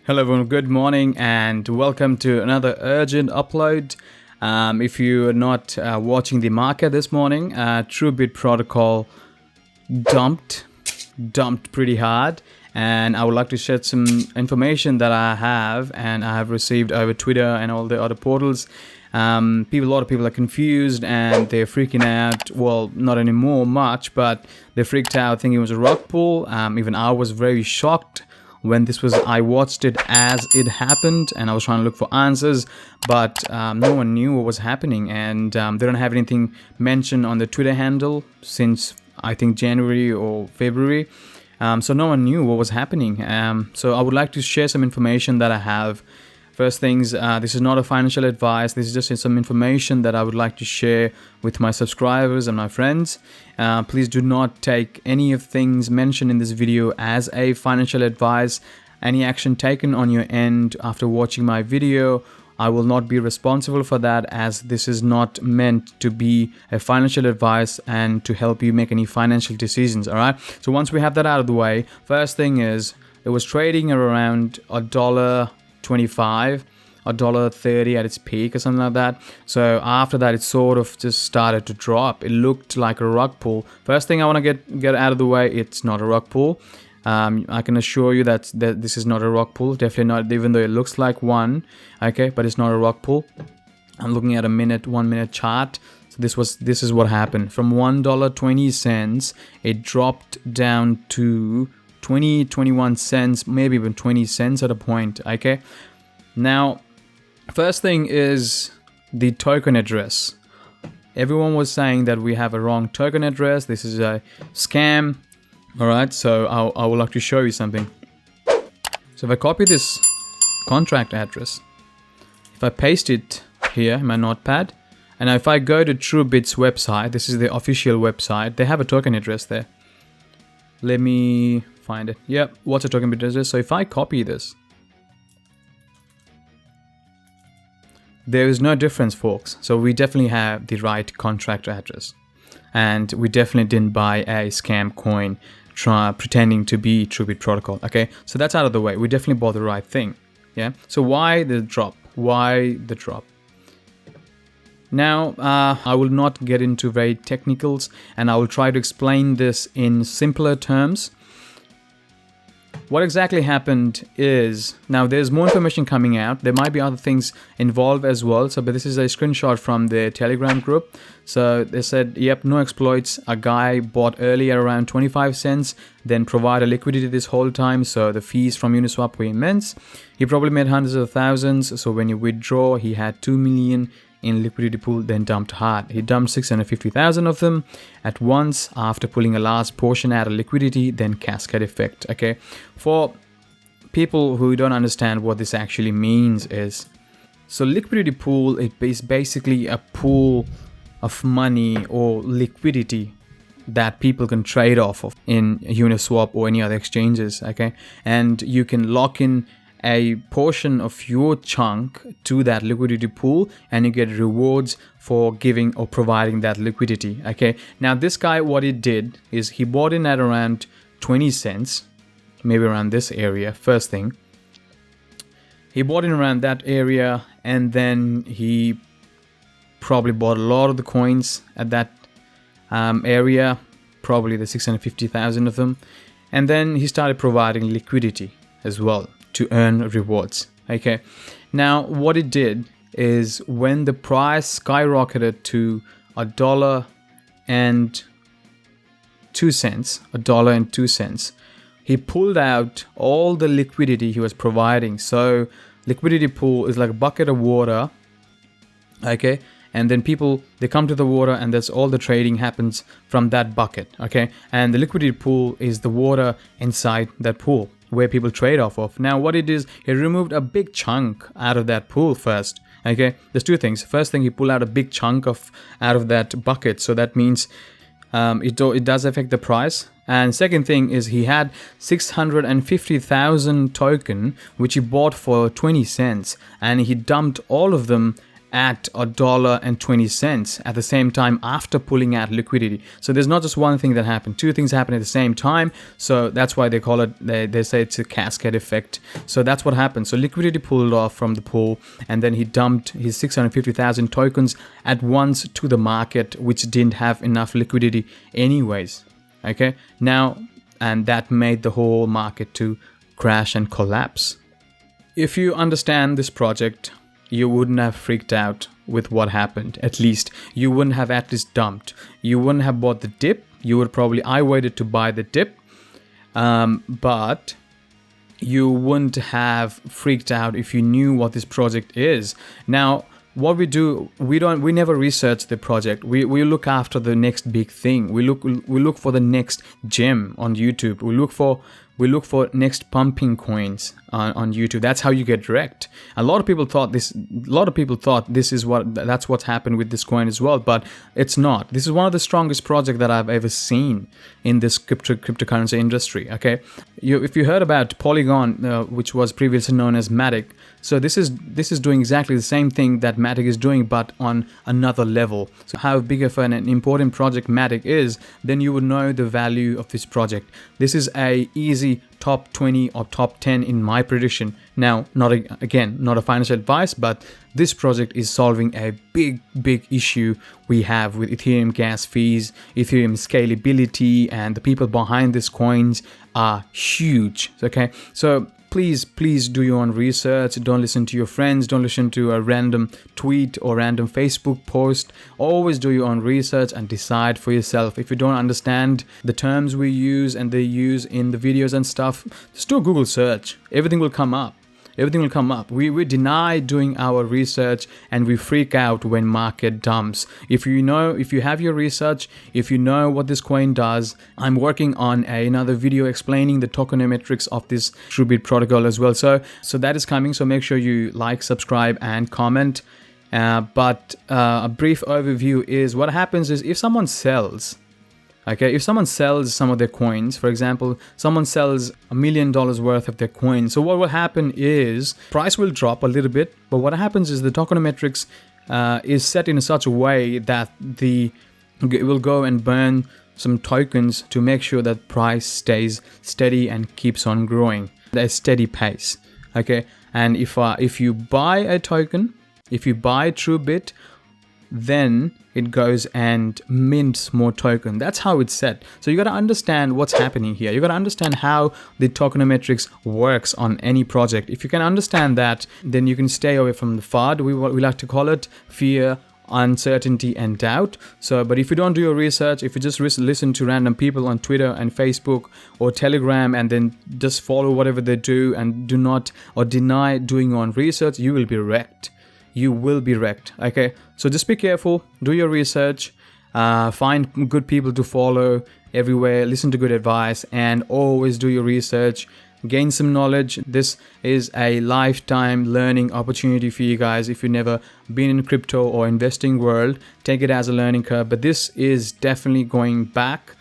Hello everyone, good morning and welcome to another urgent upload. If you're not watching the market this morning, Truebit protocol dumped pretty hard, and I would like to share some information that I have received over Twitter and all the other portals. A lot of people are confused and they're freaking out. Well, not anymore much, but they freaked out thinking it was a rug pull. Even I was very shocked when I watched it as it happened, and I was trying to look for answers, but no one knew what was happening, and they don't have anything mentioned on the Twitter handle since I think January or February. So no one knew what was happening. So I would like to share some information that I have. First things, this is not a financial advice. This is just some information that I would like to share with my subscribers and my friends. Please do not take any of things mentioned in this video as a financial advice. Any action taken on your end after watching my video, I will not be responsible for that, as this is not meant to be a financial advice and to help you make any financial decisions. All right. So once we have that out of the way, first thing is it was trading around $1.25, $1.30 at its peak or something like that. So after that, it sort of just started to drop. It looked like a rug pull. First thing I want to get out of the way, it's not a rug pull. I can assure you that this is not a rug pull. Definitely not, even though it looks like one. Okay, but it's not a rug pull. I'm looking at a 1 minute chart. So this is what happened. From $1.20, it dropped down to 21 cents, maybe even 20 cents at a point. Okay, now first thing is the token address. Everyone was saying that we have a wrong token address. This is a scam. All right, so I would like to show you something. So if I copy this contract address, if I paste it here in my notepad, and if I go to Truebit's website, this is the official website, they have a token address there. Let me find it. Yep, what's a token address? So if I copy this, there is no difference, folks. So we definitely have the right contract address, and we definitely didn't buy a scam coin pretending to be Truebit protocol. Okay, so that's out of the way. We definitely bought the right thing. Yeah. So why the drop? Why the drop? Now, I will not get into very technicals, and I will try to explain this in simpler terms. What exactly happened is, now there's more information coming out. There might be other things involved as well. So, but this is a screenshot from the Telegram group. So they said, yep, no exploits. A guy bought early at around 25 cents, then provided liquidity this whole time. So the fees from Uniswap were immense. He probably made hundreds of thousands. So when you withdraw, he had 2 million in liquidity pool, then dumped hard. He dumped 650,000 of them at once after pulling a large portion out of liquidity, then cascade effect. Okay, for people who don't understand what this actually means is, so liquidity pool, it is basically a pool of money or liquidity that people can trade off of in Uniswap or any other exchanges. Okay, and you can lock in a portion of your chunk to that liquidity pool, and you get rewards for giving or providing that liquidity. Okay, now this guy, what he did is he bought in at around 20 cents, maybe around this area. First thing, he bought in around that area, and then he probably bought a lot of the coins at that area, probably the 650,000 of them, and then he started providing liquidity as well to earn rewards. Okay, now what it did is, when the price skyrocketed to $1.02, he pulled out all the liquidity he was providing. So liquidity pool is like a bucket of water. Okay, and then people, they come to the water, and that's all the trading happens from that bucket. Okay, and the liquidity pool is the water inside that pool where people trade off of. Now what it is, he removed a big chunk out of that pool first. Okay, there's two things. First thing, he pulled out a big chunk out of that bucket, so that means it does affect the price. And second thing is, he had 650,000 token which he bought for 20 cents, and he dumped all of them at $1.20 at the same time after pulling out liquidity. So there's not just one thing that happened, two things happen at the same time. So that's why they call it, they say it's a cascade effect. So that's what happened. So liquidity pulled off from the pool, and then he dumped his 650,000 tokens at once to the market, which didn't have enough liquidity anyways. Okay, now, and that made the whole market to crash and collapse. If you understand this project, you wouldn't have freaked out with what happened. At least you wouldn't have at least dumped. You wouldn't have bought the dip. You would probably, I waited to buy the dip, but you wouldn't have freaked out if you knew what this project is. Now, what we do, we never research the project. We look after the next big thing. We look for the next gem on YouTube. We look for next pumping coins on YouTube. That's how you get wrecked. A lot of people thought this is that's what's happened with this coin as well, but it's not. This is one of the strongest projects that I've ever seen in this cryptocurrency industry. Okay, if you heard about Polygon, which was previously known as Matic, so this is doing exactly the same thing that Matic is doing, but on another level. So how big of an important project Matic is, then you would know the value of this project. This is a easy top 20 or top 10 in my prediction. Now, not a financial advice, but this project is solving a big issue we have with Ethereum gas fees, Ethereum scalability, and the people behind these coins are huge. Okay, so please do your own research. Don't listen to your friends. Don't listen to a random tweet or random Facebook post. Always do your own research and decide for yourself. If you don't understand the terms we use and they use in the videos and stuff, just do a Google search. Everything will come up. Everything will come up. We deny doing our research, and we freak out when market dumps. If you have your research, if you know what this coin does, I'm working on another video explaining the tokenomics of this Truebit protocol as well. So that is coming. So make sure you like, subscribe, and comment. But a brief overview is what happens is if someone sells. Okay, if someone sells some of their coins, for example, someone sells $1 million worth of their coins, so what will happen is price will drop a little bit, but what happens is the tokenomics is set in such a way that it will go and burn some tokens to make sure that price stays steady and keeps on growing at a steady pace. Okay, and if you buy a token, if you buy Truebit, then it goes and mints more token. That's how it's set. So you got to understand what's happening here. You got to understand how the tokenomics works on any project. If you can understand that, then you can stay away from the FUD. We like to call it fear, uncertainty, and doubt. So, but if you don't do your research, if you just listen to random people on Twitter and Facebook or Telegram and then just follow whatever they do and do not or deny doing your own research, you will be wrecked. You will be wrecked. Okay, so just be careful, do your research, find good people to follow everywhere, listen to good advice, and always do your research, gain some knowledge. This is a lifetime learning opportunity for you guys. If you've never been in crypto or investing world, take it as a learning curve, but this is definitely going back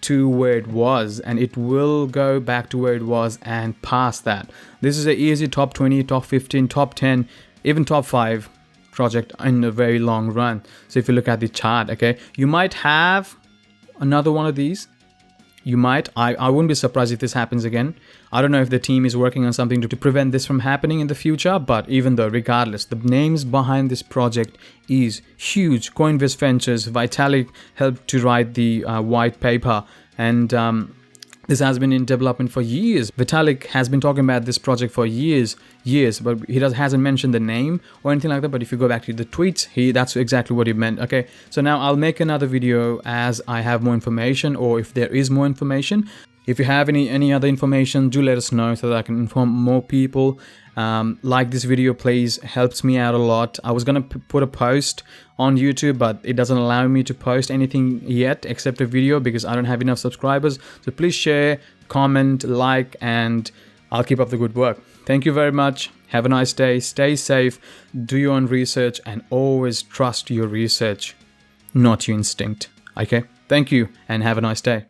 to where it was, and it will go back to where it was and past that. This is an easy top 20, top 15, top 10, even top 5 project in a very long run. So if you look at the chart, okay, you might have another one of these. You might. I wouldn't be surprised if this happens again. I don't know if the team is working on something to prevent this from happening in the future, but even though, regardless, the names behind this project is huge. Coinvest Ventures, Vitalik helped to write the white paper, and this has been in development for years. Vitalik has been talking about this project for years, but he hasn't mentioned the name or anything like that. But if you go back to the tweets, that's exactly what he meant. Okay, so now I'll make another video as I have more information, or if there is more information. If you have any other information, do let us know so that I can inform more people. Like this video, please, helps me out a lot. I was gonna put a post on YouTube, but it doesn't allow me to post anything yet except a video because I don't have enough subscribers. So please share, comment, like, and I'll keep up the good work. Thank you very much. Have a nice day. Stay safe. Do your own research and always trust your research, not your instinct. Okay? Thank you and have a nice day.